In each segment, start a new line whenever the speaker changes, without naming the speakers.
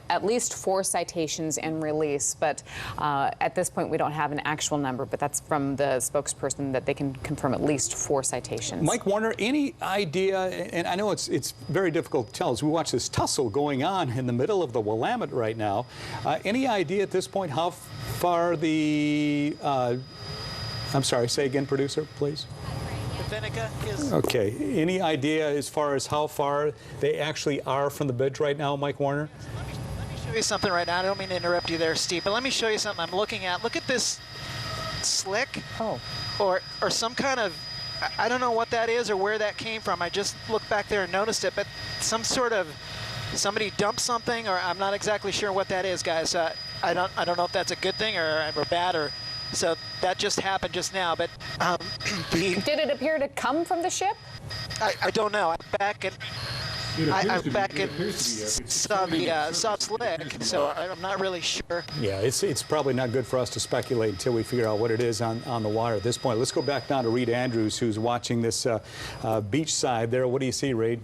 at least 4 citations and release, but at this point we don't have an actual number, but that's from the spokesperson that they can confirm at least 4 citations.
Mike Warner, any idea, and I know it's very difficult to tell as we watch this tussle going on in the middle of the Willamette right now, any idea at this point how far the, I'm sorry, say again, producer, please?
Fennica is...
Okay, any idea as far as how far they actually are from the bridge right now, Mike Warner?
Let me show you something right now. I don't mean to interrupt you there, Steve, but let me show you something I'm looking at. Look at this slick.
Oh.
Or some kind of, I don't know what that is or where that came from. I just looked back there and noticed it, but some sort of, somebody dumped something, or I'm not exactly sure what that is, guys. I don't know if that's a good thing or bad, or so that just happened just now. But
did it appear to come from the ship?
I don't know. I'm back at South Slick, so I'm not really sure.
Yeah, it's probably not good for us to speculate until we figure out what it is on the water at this point. Let's go back now to Reed Andrews, who's watching this beach side there. What do you see, Reed?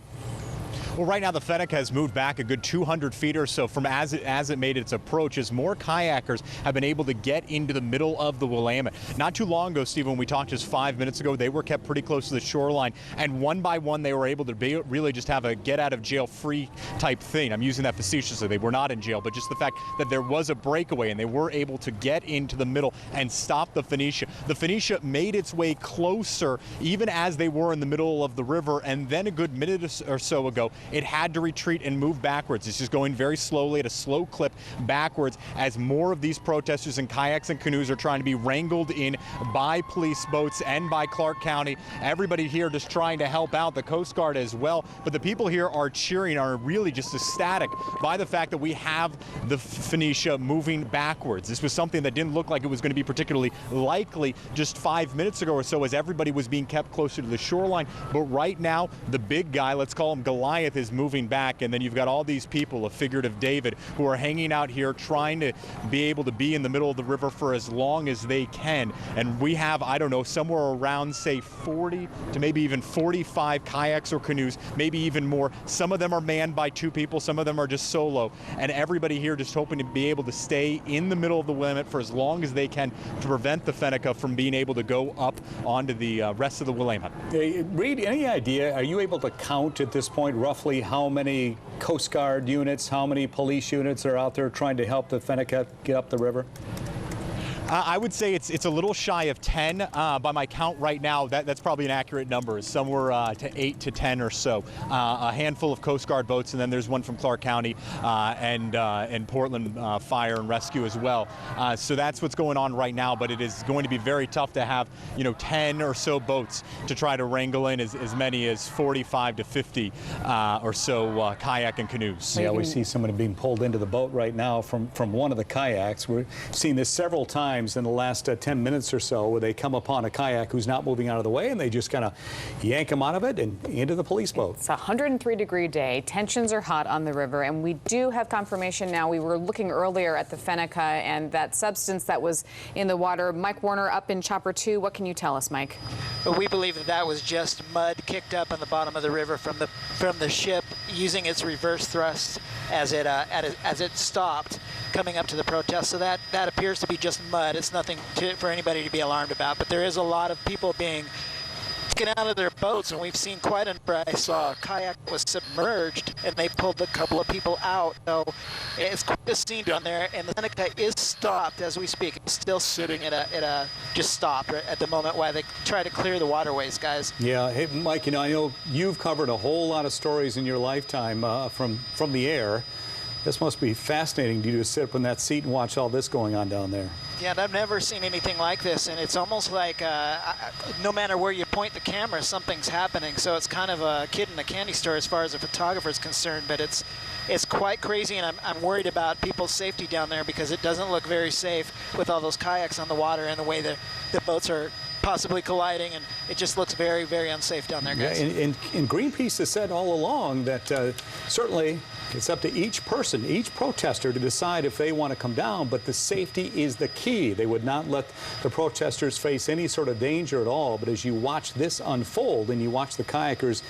Well, right now the Fennica has moved back a good 200 feet or so from as it made its approach, as more kayakers have been able to get into the middle of the Willamette. Not too long ago, Steve, when we talked just 5 minutes ago, they were kept pretty close to the shoreline, and one by one they were able to really just have a get-out-of-jail-free type thing. I'm using that facetiously. They were not in jail, but just the fact that there was a breakaway and they were able to get into the middle and stop the Fennica. The Fennica made its way closer even as they were in the middle of the river, and then a good minute or so ago, it had to retreat and move backwards. It's just going very slowly at a slow clip backwards as more of these protesters in kayaks and canoes are trying to be wrangled in by police boats and by Clark County. Everybody here just trying to help out, the Coast Guard as well. But the people here are cheering, are really just ecstatic by the fact that we have the Fennica moving backwards. This was something that didn't look like it was going to be particularly likely just 5 minutes ago or so, as everybody was being kept closer to the shoreline. But right now, the big guy, let's call him Goliath, is moving back, and then you've got all these people, a figurative David, who are hanging out here trying to be able to be in the middle of the river for as long as they can. And we have, I don't know, somewhere around, say, 40 to maybe even 45 kayaks or canoes, maybe even more. Some of them are manned by 2 people, some of them are just solo, and everybody here just hoping to be able to stay in the middle of the Willamette for as long as they can to prevent the Fennica from being able to go up onto the rest of the Willamette.
Hey, Reed, any idea, are you able to count at this point roughly how many Coast Guard units, how many police units are out there trying to help the Fennica get up the river?
I would say it's a little shy of 10 by my count right now. That's probably an accurate number. It's somewhere to 8 to 10 or so. A handful of Coast Guard boats, and then there's one from Clark County and Portland Fire and Rescue as well. So that's what's going on right now. But it is going to be very tough to have 10 or so boats to try to wrangle in as many as 45 to 50 or so kayak and canoes.
Yeah, we see somebody being pulled into the boat right now from one of the kayaks. We're seeing this several times in the last 10 minutes or so, where they come upon a kayak who's not moving out of the way, and they just kind of yank him out of it and into the police boat.
It's a 103-degree day. Tensions are hot on the river, and we do have confirmation now. We were looking earlier at the Fennica and that substance that was in the water. Mike Warner up in Chopper 2. What can you tell us, Mike?
Well, we believe that was just mud kicked up on the bottom of the river from the ship using its reverse thrust as it stopped coming up to the protest. So that appears to be just mud. It's nothing for anybody to be alarmed about, but there is a lot of people being taken out of their boats, and we've seen quite a number. I saw a kayak was submerged, and they pulled a couple of people out. So it's quite a scene down there, and the Fennica is stopped as we speak. It's still sitting just stopped right at the moment while they try to clear the waterways, guys.
Yeah, hey, Mike, I know you've covered a whole lot of stories in your lifetime from the air. This must be fascinating to you to sit up in that seat and watch all this going on down there.
Yeah, and I've never seen anything like this, and it's almost like no matter where you point the camera, something's happening. So it's kind of a kid in a candy store as far as a photographer is concerned, but it's quite crazy, and I'm worried about people's safety down there because it doesn't look very safe with all those kayaks on the water and the way the boats are possibly colliding, and it just looks very, very unsafe down there, guys.
Yeah, and Greenpeace has said all along that certainly it's up to each person, each protester, to decide if they want to come down, but the safety is the key. They would not let the protesters face any sort of danger at all. But as you watch this unfold and you watch the kayakers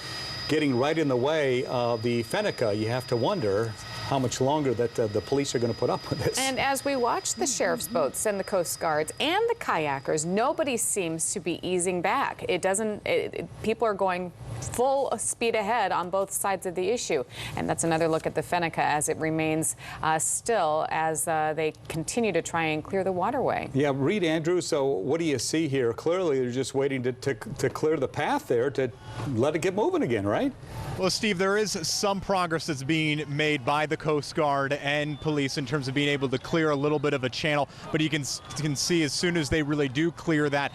getting right in the way of the Fennica, you have to wonder, how much longer that the police are going to put up with this.
And as we watch the sheriff's boats and the Coast Guards and the kayakers, nobody seems to be easing back. People are going full speed ahead on both sides of the issue. And that's another look at the Fennica as it remains still as they continue to try and clear the waterway.
Yeah, Reed, Andrew, so what do you see here? Clearly, they're just waiting to clear the path there to let it get moving again, right?
Well, Steve, there is some progress that's being made by the Coast Guard and police in terms of being able to clear a little bit of a channel. But you can see as soon as they really do clear that,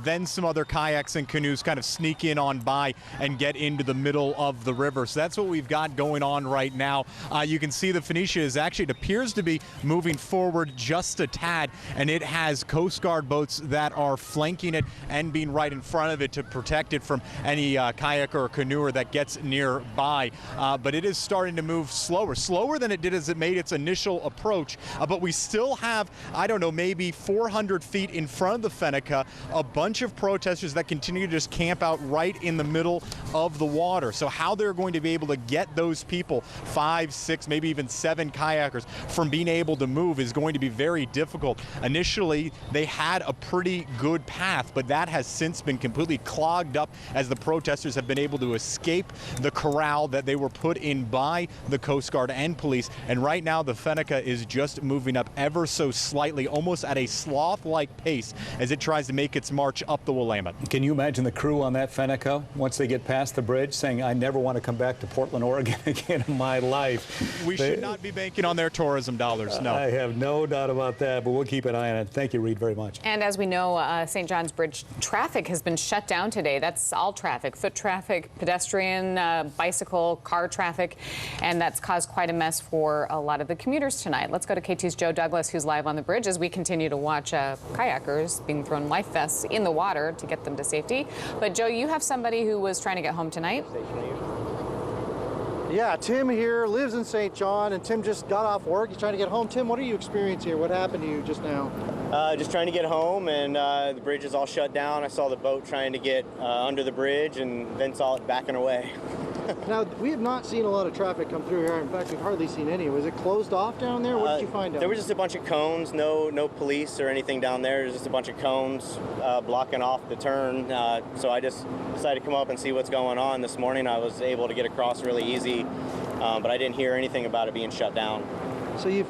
then some other kayaks and canoes kind of sneak in on by and get into the middle of the river. So that's what we've got going on right now. You can see the Fennica is actually, it appears to be moving forward just a tad, and it has Coast Guard boats that are flanking it and being right in front of it to protect it from any kayaker or canoer that gets nearby. But it is starting to move slower than it did as it made its initial approach. But we still have, I don't know, maybe 400 feet in front of the Fennica, a bunch of protesters that continue to just camp out right in the middle of the water. So how they're going to be able to get those people, 5, 6, maybe even 7 kayakers, from being able to move is going to be very difficult. Initially, they had a pretty good path, but that has since been completely clogged up as the protesters have been able to escape the corral that they were put in by the Coast Guard and police. And right now, the Fennica is just moving up ever so slightly, almost at a sloth-like pace as it tries to make its march up the Willamette.
Can you imagine the crew on that Fennica once they get past the bridge saying, I never want to come back to Portland, Oregon again in my life?
We should not be banking on their tourism dollars, no.
I have no doubt about that, but we'll keep an eye on it. Thank you, Reed, very much.
And as we know, St. John's Bridge traffic has been shut down today. That's all traffic, foot traffic, pedestrian, bicycle, car traffic, and that's caused quite a mess for a lot of the commuters tonight. Let's go to KT's Joe Douglas, who's live on the bridge as we continue to watch kayakers being thrown life vests in the water to get them to safety. But Joe, you have somebody who was trying to get home tonight.
Yeah, Tim here lives in St. John, and Tim just got off work. He's trying to get home. Tim, what are you experiencing here? What happened to you just now?
Just trying to get home, and the bridge is all shut down. I saw the boat trying to get under the bridge and then saw it backing away.
Now, we have not seen a lot of traffic come through here. In fact, we've hardly seen any. Was it closed off down there? What did you find out?
There was just a bunch of cones, no police or anything down there. There's just a bunch of cones blocking off the turn. So I just decided to come up and see what's going on. This morning I was able to get across really easy, but I didn't hear anything about it being shut down.
So you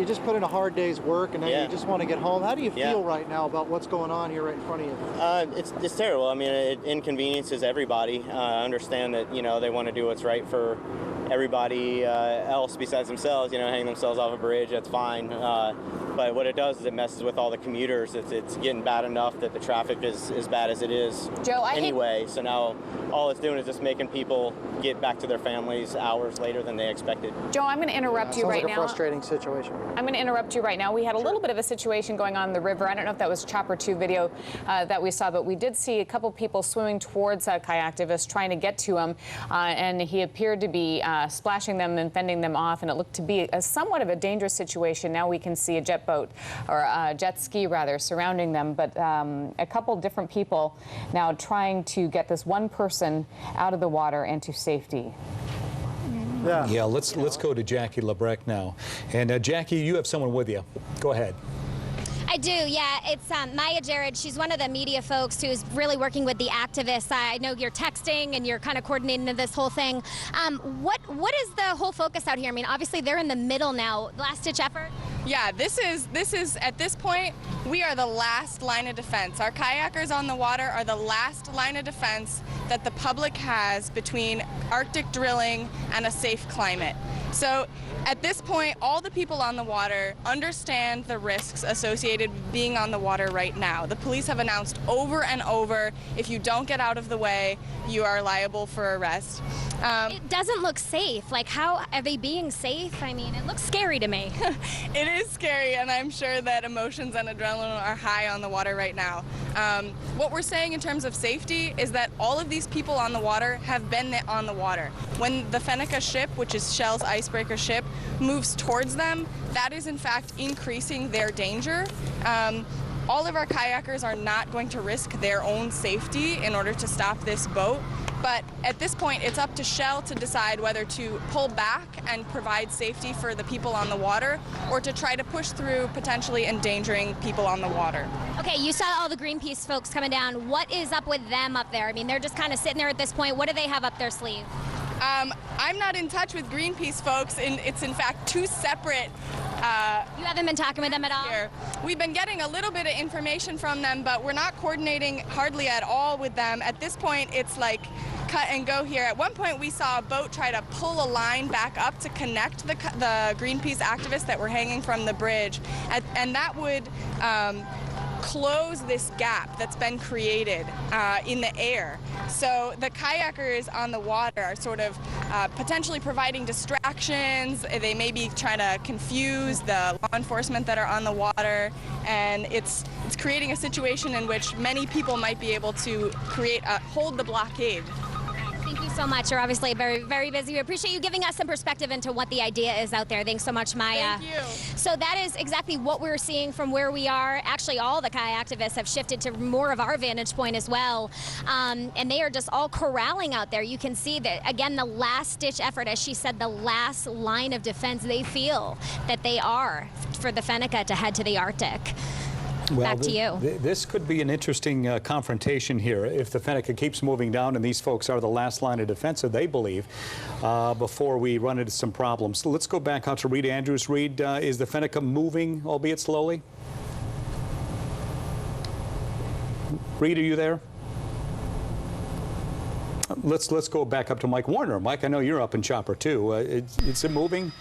just put in a hard day's work, and now you just want to get home. How do you feel right now about what's going on here right in front of you?
It's terrible. I mean, it inconveniences everybody. I understand that, they want to do what's right for everybody else besides themselves, hang themselves off a bridge, that's fine. But what it does is it messes with all the commuters. It's getting bad enough that the traffic is as bad as it is anyway. So now all it's doing is just making people get back to their families hours later than they expected.
Joe, I'm going to interrupt you right now.
Sounds like a frustrating situation.
I'm going to interrupt you right now. We had a little bit of a situation going on in the river. I don't know if that was Chopper 2 video that we saw, but we did see a couple people swimming towards a kayak activist trying to get to him, and he appeared to be splashing them and fending them off, and it looked to be somewhat of a dangerous situation. Now we can see a jet boat, or a jet ski rather, surrounding them, but a couple different people now trying to get this one person out of the water and to safety.
Yeah, let's go to Jackie Lebrecht now. And Jackie, you have someone with you. Go ahead.
I do, yeah. It's Maya Jared. She's one of the media folks who's really working with the activists. I know you're texting and you're kind of coordinating this whole thing. What is the whole focus out here? I mean, obviously they're in the middle now. Last-ditch effort?
Yeah, this is at this point, we are the last line of defense. Our kayakers on the water are the last line of defense that the public has between Arctic drilling and a safe climate. So at this point, all the people on the water understand the risks associated with being on the water right now. The police have announced over and over, if you don't get out of the way, you are liable for arrest.
It doesn't look safe. Like, how are they being safe? I mean, it looks scary to me.
It is scary, and I'm sure that emotions and adrenaline are high on the water right now. What we're saying in terms of safety is that all of these people on the water have been on the water. When the Fennica ship, which is Shell's icebreaker ship, moves towards them, that is in fact increasing their danger. All of our kayakers are not going to risk their own safety in order to stop this boat, But at this point, it's up to Shell to decide whether to pull back and provide safety for the people on the water, or to try to push through, potentially endangering people on the water.
Okay, you saw all the Greenpeace folks coming down. What is up with them up there? I mean, they're just kind of sitting there at this point. What do they have up their sleeve?
I'm not in touch with Greenpeace folks. It's in fact two separate.
You haven't been talking with them at all?
Here. We've been getting a little bit of information from them, but we're not coordinating hardly at all with them. At this point, it's like cut and go here. At one point, we saw a boat try to pull a line back up to connect the Greenpeace activists that were hanging from the bridge, and that would close this gap that's been created in the air. So the kayakers on the water are sort of potentially providing distractions. They may be trying to confuse the law enforcement that are on the water, and it's creating a situation in which many people might be able to hold the blockade.
Thank you so much. You're obviously very, very busy. We appreciate you giving us some perspective into what the idea is out there. Thanks so much, Maya.
Thank you.
So that is exactly what we're seeing from where we are. Actually, all the kayak activists have shifted to more of our vantage point as well. And they are just all corralling out there. You can see that, again, the last-ditch effort, as she said, the last line of defense they feel that they are for the Fennica to head to the Arctic.
Well,
back to you.
This could be an interesting confrontation here if the Fennica keeps moving down and these folks are the last line of defense, so they believe, before we run into some problems. So let's go back out to Reed Andrews. Reed, is the Fennica moving, albeit slowly? Reed, are you there? Let's go back up to Mike Warner. Mike, I know you're up in Chopper too. Is it moving?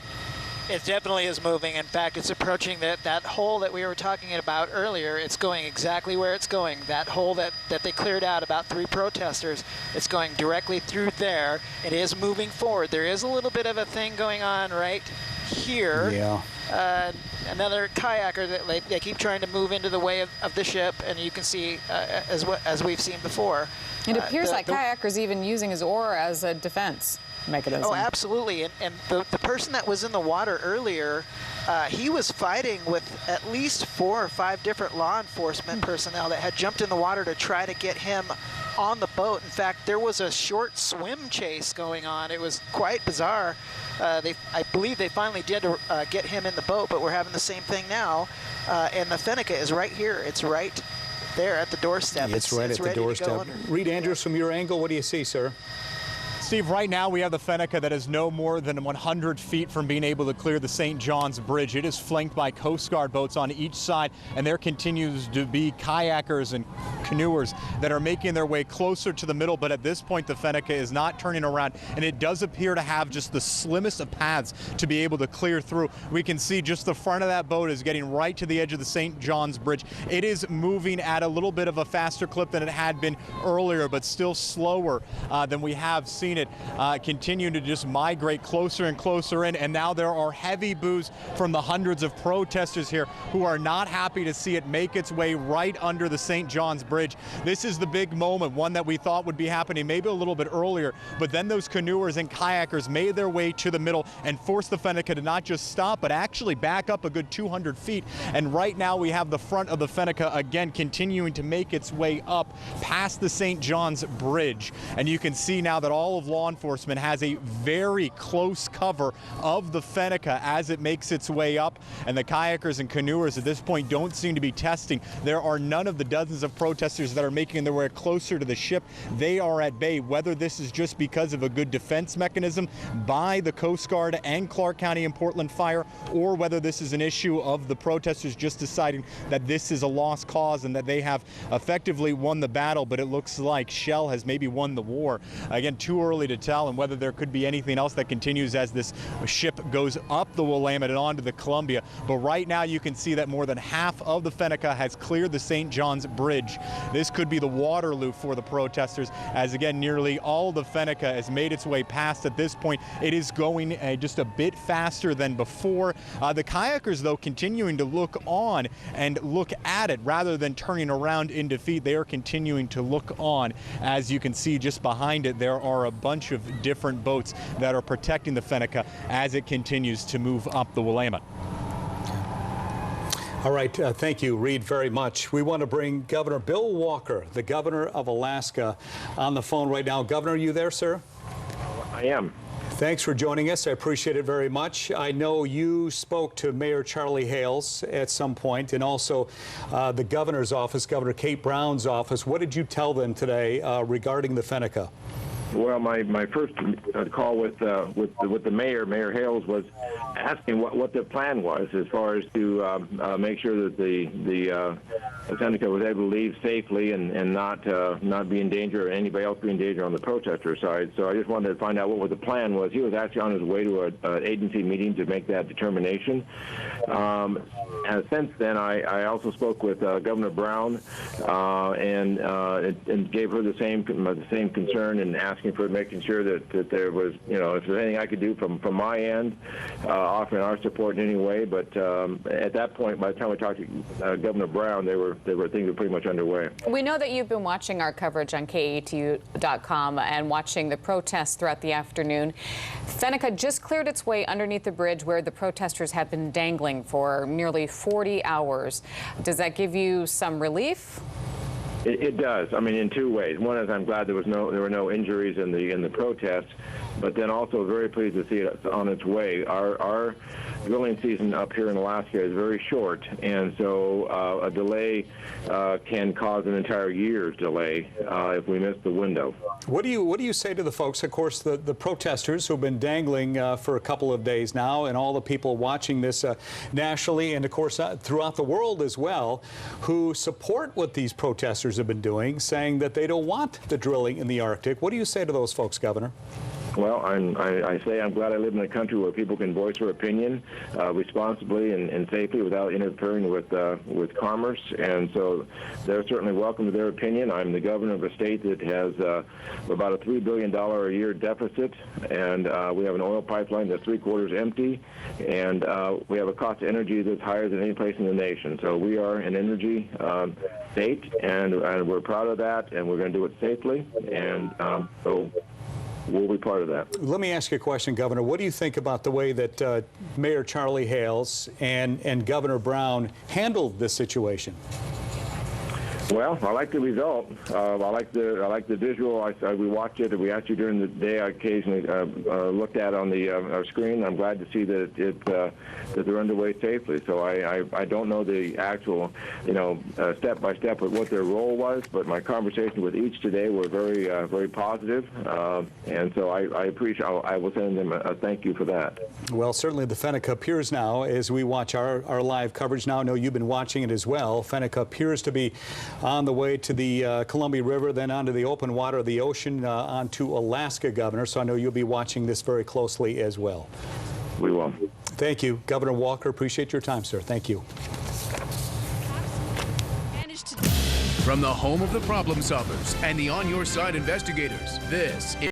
It definitely is moving. In fact, it's approaching that hole that we were talking about earlier. It's going exactly where it's going. That hole that they cleared out, about 3 protesters, it's going directly through there. It is moving forward. There is a little bit of a thing going on right here.
Yeah.
Another kayaker that they keep trying to move into the way of the ship, and you can see, as we've seen before.
It appears like kayakers even using his oar as a defense mechanism.
Oh, absolutely. And the person that was in the water earlier, he was fighting with at least 4 or 5 different law enforcement personnel that had jumped in the water to try to get him on the boat. In fact, there was a short swim chase going on. It was quite bizarre. I believe they finally did get him in the boat, but we're having the same thing now. And the Fennica is right here. It's right there at the doorstep.
It's right at the doorstep. Reed Andrews, from your angle, what do you see, sir?
Steve, right now we have the Fennica that is no more than 100 feet from being able to clear the St. John's Bridge. It is flanked by Coast Guard boats on each side, and there continues to be kayakers and canoers that are making their way closer to the middle, but at this point the Fennica is not turning around, and it does appear to have just the slimmest of paths to be able to clear through. We can see just the front of that boat is getting right to the edge of the St. John's Bridge. It is moving at a little bit of a faster clip than it had been earlier, but still slower than we have seen it, continuing to just migrate closer and closer in. And now there are heavy boos from the hundreds of protesters here who are not happy to see it make its way right under the St. John's Bridge. This is the big moment, one that we thought would be happening maybe a little bit earlier, but then those canoers and kayakers made their way to the middle and forced the Fennica to not just stop, but actually back up a good 200 feet. And right now we have the front of the Fennica again continuing to make its way up past the St. John's Bridge. And you can see now that all of law enforcement has a very close cover of the Fennica as it makes its way up, and the kayakers and canoers at this point don't seem to be testing. There are none of the dozens of protesters that are making their way closer to the ship. They are at bay, whether this is just because of a good defense mechanism by the Coast Guard and Clark County and Portland Fire, or whether this is an issue of the protesters just deciding that this is a lost cause and that they have effectively won the battle, but it looks like Shell has maybe won the war. Again, too early to tell, and whether there could be anything else that continues as this ship goes up the Willamette and onto the Columbia. But right now you can see that more than half of the Fennica has cleared the St. John's Bridge. This could be the Waterloo for the protesters, as again nearly all the Fennica has made its way past. At this point it is going just a bit faster than before. The kayakers, though, continuing to look on and look at it rather than turning around in defeat. They are continuing to look on. As you can see just behind it, there are a bunch of different boats that are protecting the Fennica as it continues to move up the Willamette.
All right, thank you, Reed, very much. We want to bring Governor Bill Walker, the governor of Alaska, on the phone right now. Governor, are you there, sir?
I am.
Thanks for joining us. I appreciate it very much. I know you spoke to Mayor Charlie Hales at some point, and also the governor's office, Governor Kate Brown's office. What did you tell them today regarding the Fennica?
Well, my first call with the Mayor Hales, was asking what the plan was as far as to make sure that the Fennica was able to leave safely and not be in danger, or anybody else be in danger on the protester side. So I just wanted to find out what the plan was. He was actually on his way to an agency meeting to make that determination. And since then, I also spoke with Governor Brown and gave her the same concern, and asking for making sure that there was, if there's anything I could do from my end, offering our support in any way. But at that point, by the time we talked to Governor Brown, things were pretty much underway.
We know that you've been watching our coverage on KATU.com and watching the protests throughout the afternoon. Fennica just cleared its way underneath the bridge where the protesters have been dangling for nearly 40 hours. Does that give you some relief?
It does. I mean, in two ways. One is I'm glad there were no injuries in the protests, but then also very pleased to see it on its way. Our drilling season up here in Alaska is very short, and so a delay can cause an entire year's delay if we miss the window.
What do you say to the folks, of course, the protesters who've been dangling for a couple of days now, and all the people watching this nationally and, of course, throughout the world as well, who support what these protesters have been doing, saying that they don't want the drilling in the Arctic? What do you say to those folks, Governor?
Well, I say I'm glad I live in a country where people can voice their opinion responsibly and safely without interfering with commerce, and so they're certainly welcome to their opinion. I'm the governor of a state that has about a $3 billion a year deficit, and we have an oil pipeline that's 3/4 empty, and we have a cost of energy that's higher than any place in the nation. So we are an energy state, and we're proud of that, and we're going to do it safely, and so we'll be part of that.
Let me ask you a question, Governor. What do you think about the way that Mayor Charlie Hales and Governor Brown handled this situation?
Well, I like the result. I like the visual. We watched it. We actually during the day I occasionally looked at on the our screen. I'm glad to see that that they're underway safely. So I don't know the actual step by step with what their role was, but my conversation with each today were very positive, and so I appreciate. I will send them a thank you for that.
Well, certainly the Fennica appears now, as we watch our live coverage now. I know you've been watching it as well. Fennica appears to be on the way to the Columbia River, then onto the open water of the ocean, onto Alaska, Governor. So I know you'll be watching this very closely as well.
We will.
Thank you, Governor Walker. Appreciate your time, sir. Thank you.
From the home of the problem solvers and the On Your Side investigators, this is